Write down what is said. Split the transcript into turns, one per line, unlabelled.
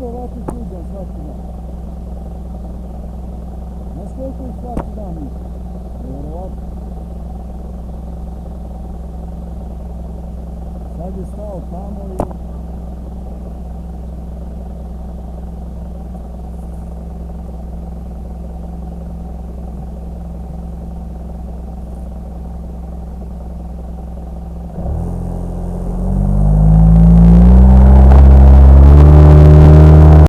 ovako suđam svaki dan. Znaš koliko ih svaki dan misli? Nevjerovatno. Sad je stao tamo i